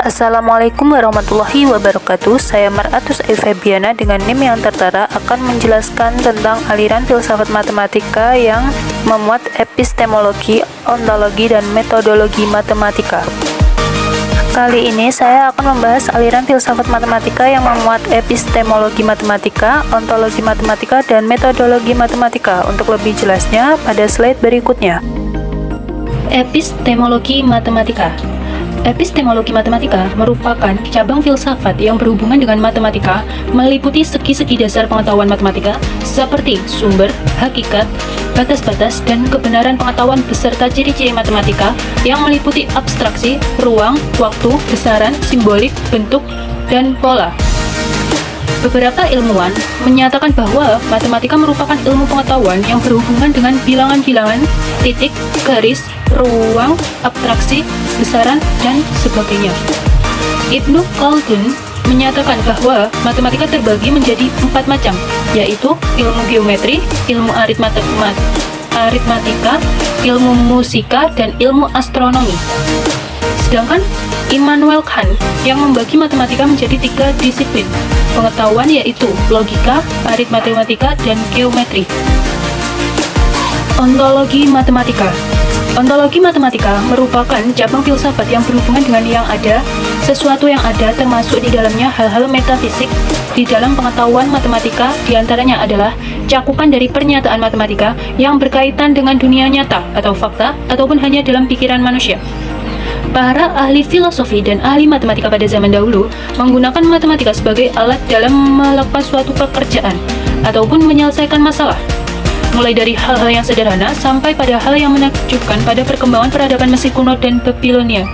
Assalamualaikum warahmatullahi wabarakatuh. Saya Maratus Febiana dengan NIM yang tertera akan menjelaskan tentang aliran filsafat matematika yang memuat epistemologi, ontologi, dan metodologi matematika. Kali ini saya akan membahas aliran filsafat matematika yang memuat epistemologi matematika, ontologi matematika, dan metodologi matematika. Untuk lebih jelasnya, pada slide berikutnya. Epistemologi matematika. Epistemologi matematika merupakan cabang filsafat yang berhubungan dengan matematika, meliputi segi-segi dasar pengetahuan matematika seperti sumber, hakikat, batas-batas, dan kebenaran pengetahuan beserta ciri-ciri matematika yang meliputi abstraksi, ruang, waktu, besaran, simbolik, bentuk, dan pola. Beberapa ilmuwan menyatakan bahwa matematika merupakan ilmu pengetahuan yang berhubungan dengan bilangan-bilangan, titik, garis, ruang, abstraksi, besaran, dan sebagainya. Ibnu Khaldun menyatakan bahwa matematika terbagi menjadi 4 macam, yaitu ilmu geometri, ilmu aritmatika, ilmu musika, dan ilmu astronomi. Sedangkan Immanuel Kant yang membagi matematika menjadi 3 disiplin pengetahuan, yaitu logika, aritmatika, dan geometri. Ontologi matematika. Ontologi matematika merupakan cabang filsafat yang berhubungan dengan yang ada, sesuatu yang ada, termasuk di dalamnya hal-hal metafisik. Di dalam pengetahuan matematika, diantaranya adalah cakupan dari pernyataan matematika yang berkaitan dengan dunia nyata atau fakta, ataupun hanya dalam pikiran manusia. Para ahli filosofi dan ahli matematika pada zaman dahulu menggunakan matematika sebagai alat dalam melakukan suatu pekerjaan ataupun menyelesaikan masalah, mulai dari hal-hal yang sederhana sampai pada hal yang menakjubkan pada perkembangan peradaban Mesir kuno dan Babilonia.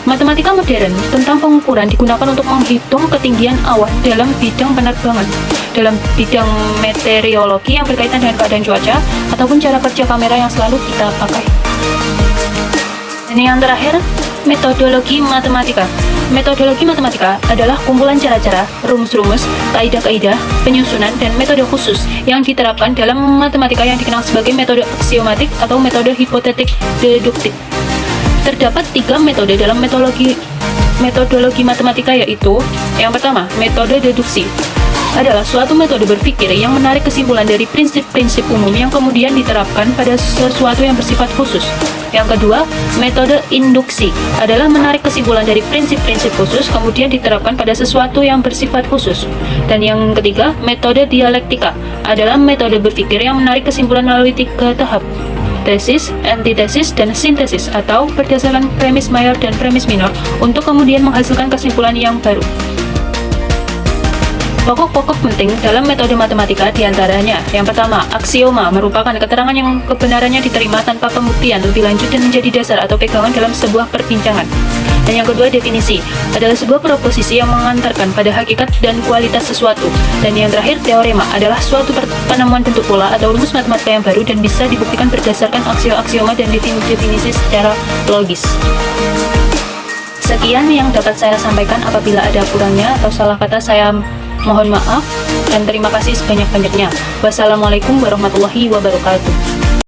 Matematika modern tentang pengukuran digunakan untuk menghitung ketinggian awan dalam bidang penerbangan, dalam bidang meteorologi yang berkaitan dengan keadaan cuaca, ataupun cara kerja kamera yang selalu kita pakai. Dan yang terakhir, metodologi matematika. Metodologi matematika adalah kumpulan cara-cara, rumus-rumus, kaidah-kaidah, penyusunan, dan metode khusus yang diterapkan dalam matematika yang dikenal sebagai metode aksiomatik atau metode hipotetik deduktif. Terdapat 3 metode dalam metodologi matematika, yaitu yang pertama, metode deduksi. Adalah suatu metode berpikir yang menarik kesimpulan dari prinsip-prinsip umum yang kemudian diterapkan pada sesuatu yang bersifat khusus. Yang kedua, metode induksi adalah menarik kesimpulan dari prinsip-prinsip khusus kemudian diterapkan pada sesuatu yang bersifat khusus. Dan yang ketiga, metode dialektika adalah metode berpikir yang menarik kesimpulan melalui 3 tahap: tesis, antitesis, dan sintesis, atau berdasarkan premis mayor dan premis minor untuk kemudian menghasilkan kesimpulan yang baru. Pokok-pokok penting dalam metode matematika diantaranya: yang pertama, aksioma merupakan keterangan yang kebenarannya diterima tanpa pembuktian lebih lanjut dan menjadi dasar atau pegangan dalam sebuah perbincangan. Dan yang kedua, definisi adalah sebuah proposisi yang mengantarkan pada hakikat dan kualitas sesuatu. Dan yang terakhir, teorema adalah suatu penemuan bentuk pola atau rumus matematika yang baru dan bisa dibuktikan berdasarkan aksioma dan definisi secara logis. Sekian yang dapat saya sampaikan. Apabila ada kurangnya atau salah kata, saya mohon maaf dan terima kasih sebanyak-banyaknya. Wassalamualaikum warahmatullahi wabarakatuh.